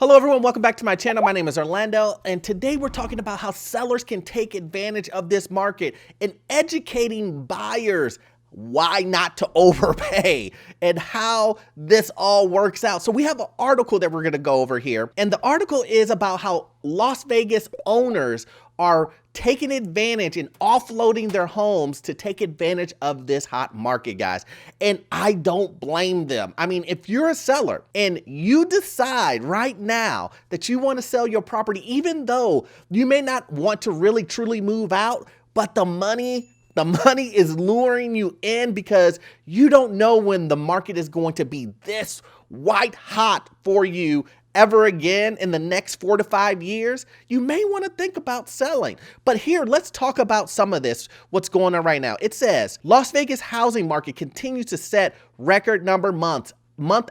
Hello everyone, welcome back to my channel. My name is Orlando, and today we're talking about how sellers can take advantage of this market and educating buyers why not to overpay and how this all works out. So we have an article that we're gonna go over here, and the article is about how Las Vegas owners are taking advantage and offloading their homes to take advantage of this hot market, guys. And I don't blame them. I mean, if you're a seller and you decide right now that you want to sell your property, even though you may not want to really truly move out, but the money is luring you in because you don't know when the market is going to be this white hot for you ever again in the next 4 to 5 years, you may want to think about selling. But here, let's talk about some of this, what's going on right now. It says, Las Vegas housing market continues to set record number month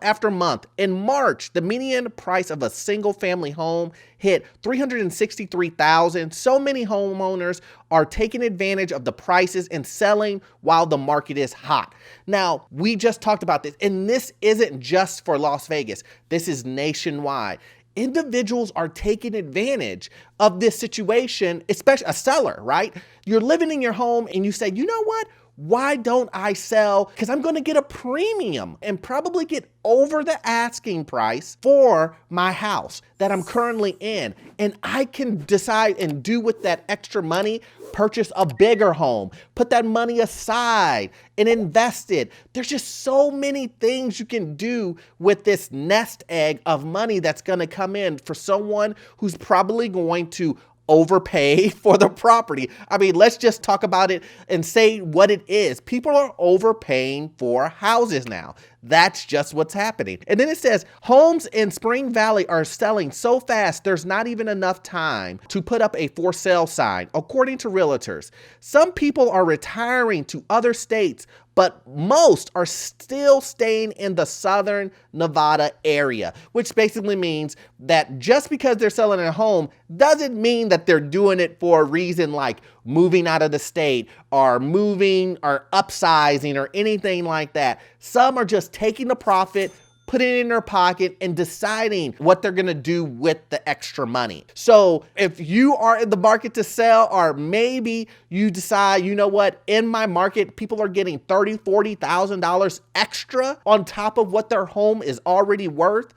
after month. In March, the median price of a single family home hit $363,000. So many homeowners are taking advantage of the prices and selling while the market is hot. Now, we just talked about this, and this isn't just for Las Vegas. This is nationwide. Individuals are taking advantage of this situation, especially a seller, right? You're living in your home and you say, you know what? Why don't I sell? Because I'm going to get a premium and probably get over the asking price for my house that I'm currently in. And I can decide and do with that extra money, purchase a bigger home, put that money aside and invest it. There's just so many things you can do with this nest egg of money that's going to come in for someone who's probably going to overpay for the property. I mean, let's just talk about it and say what it is. People are overpaying for houses now. That's just what's happening. And then it says, homes in Spring Valley are selling so fast, there's not even enough time to put up a for sale sign, according to realtors. Some people are retiring to other states, but most are still staying in the Southern Nevada area, which basically means that just because they're selling a home doesn't mean that they're doing it for a reason like moving out of the state or moving or upsizing or anything like that. Some are just taking the profit, putting it in their pocket and deciding what they're gonna do with the extra money. So if you are in the market to sell, or maybe you decide, you know what, in my market, people are getting $30,000, $40,000 extra on top of what their home is already worth,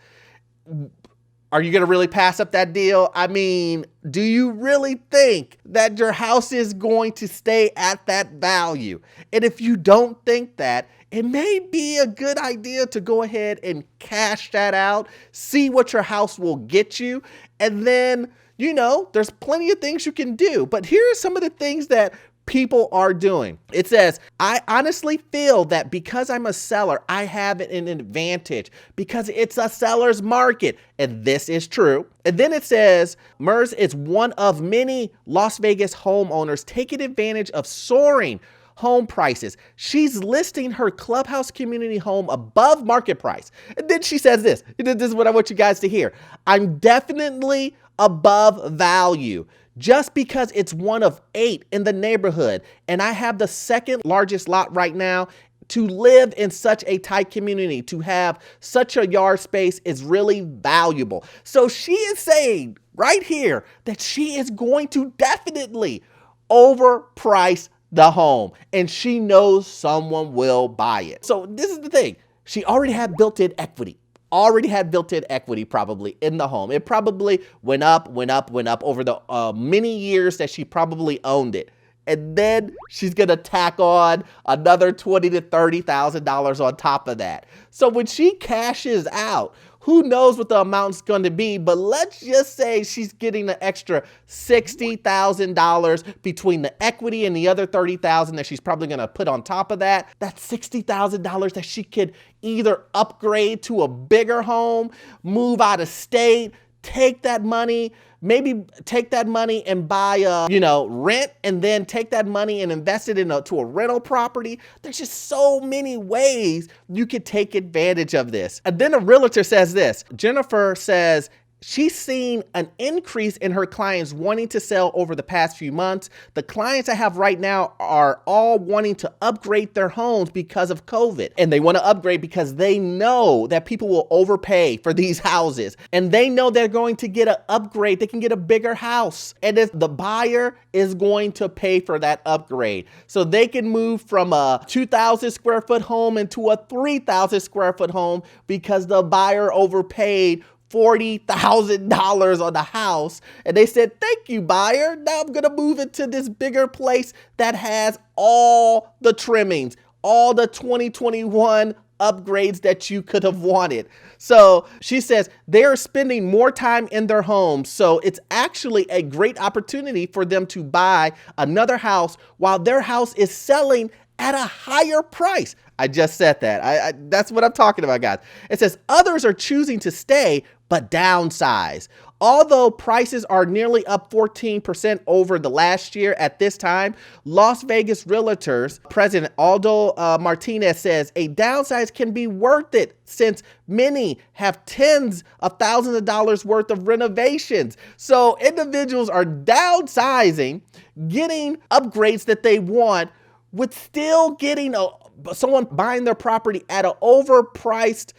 are you gonna really pass up that deal? I mean, do you really think that your house is going to stay at that value? And if you don't think that, it may be a good idea to go ahead and cash that out, see what your house will get you, and then, you know, there's plenty of things you can do. But here are some of the things that people are doing. It says, I honestly feel that because I'm a seller, I have an advantage because it's a seller's market. And this is true. And then it says, MERS is one of many Las Vegas homeowners taking advantage of soaring home prices. She's listing her clubhouse community home above market price. And then she says this is what I want you guys to hear. I'm definitely above value. Just because it's one of 8 in the neighborhood, and I have the second largest lot right now, to live in such a tight community, to have such a yard space is really valuable. So she is saying right here that she is going to definitely overprice the home, and she knows someone will buy it. So this is the thing. She already had built-in equity. Probably in the home. It probably went up over the many years that she probably owned it. And then she's gonna tack on another $20,000 to $30,000 on top of that. So when she cashes out, who knows what the amount's going to be, but let's just say she's getting an extra $60,000 between the equity and the other $30,000 that she's probably going to put on top of that. That's $60,000 that she could either upgrade to a bigger home, move out of state, take that money, maybe take that money and buy rent, and then take that money and invest it into a rental property. There's just so many ways you could take advantage of this. And then a realtor says this. Jennifer says she's seen an increase in her clients wanting to sell over the past few months. The clients I have right now are all wanting to upgrade their homes because of COVID. And they want to upgrade because they know that people will overpay for these houses. And they know they're going to get an upgrade. They can get a bigger house. And if the buyer is going to pay for that upgrade, so they can move from a 2,000 square foot home into a 3,000 square foot home because the buyer overpaid $40,000 on the house. And they said, thank you, buyer. Now I'm going to move into this bigger place that has all the trimmings, all the 2021 upgrades that you could have wanted. So she says they're spending more time in their homes. So it's actually a great opportunity for them to buy another house while their house is selling at a higher price. I just said that. That's what I'm talking about, guys. It says others are choosing to stay but downsize. Although prices are nearly up 14% over the last year at this time, Las Vegas Realtors President Aldo Martinez says a downsize can be worth it since many have tens of thousands of dollars worth of renovations. So individuals are downsizing, getting upgrades that they want, with still getting someone buying their property at an overpriced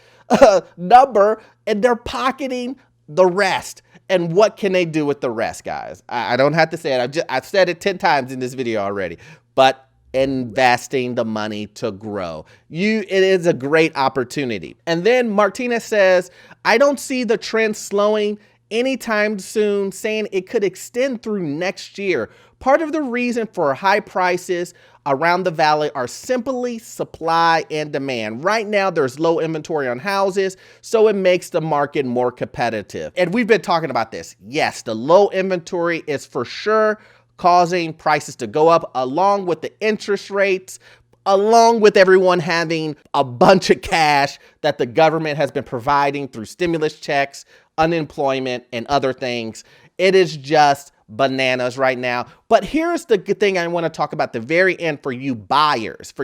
number, and they're pocketing the rest. And what can they do with the rest, guys? I don't have to say it. I've said it 10 times in this video already, but investing the money to grow. It is a great opportunity. And then Martinez says, I don't see the trend slowing anytime soon, saying it could extend through next year. Part of the reason for high prices around the valley are simply supply and demand. Right now, there's low inventory on houses, so it makes the market more competitive. And we've been talking about this. Yes, the low inventory is for sure causing prices to go up, along with the interest rates, along with everyone having a bunch of cash that the government has been providing through stimulus checks, unemployment, and other things. It is just bananas right now. But here's the good thing I want to talk about at the very end for you buyers.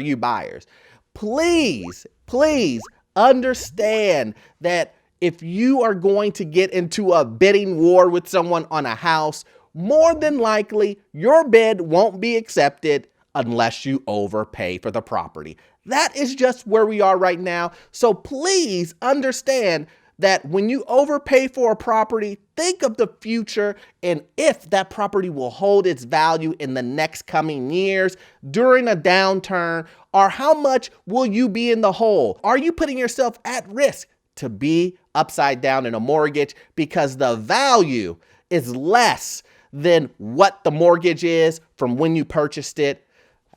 Please understand that if you are going to get into a bidding war with someone on a house, more than likely your bid won't be accepted unless you overpay for the property. That is just where we are right now. So please understand that when you overpay for a property, think of the future and if that property will hold its value in the next coming years during a downturn, or how much will you be in the hole? Are you putting yourself at risk to be upside down in a mortgage because the value is less than what the mortgage is from when you purchased it?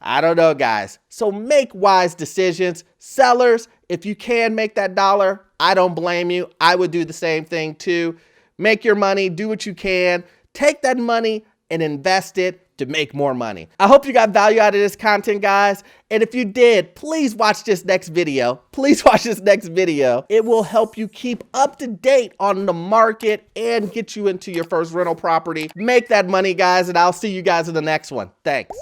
I don't know, guys. So make wise decisions. Sellers, if you can make that dollar, I don't blame you. I would do the same thing too. Make your money, do what you can. Take that money and invest it to make more money. I hope you got value out of this content, guys. And if you did, please watch this next video. It will help you keep up to date on the market and get you into your first rental property. Make that money, guys, and I'll see you guys in the next one. Thanks.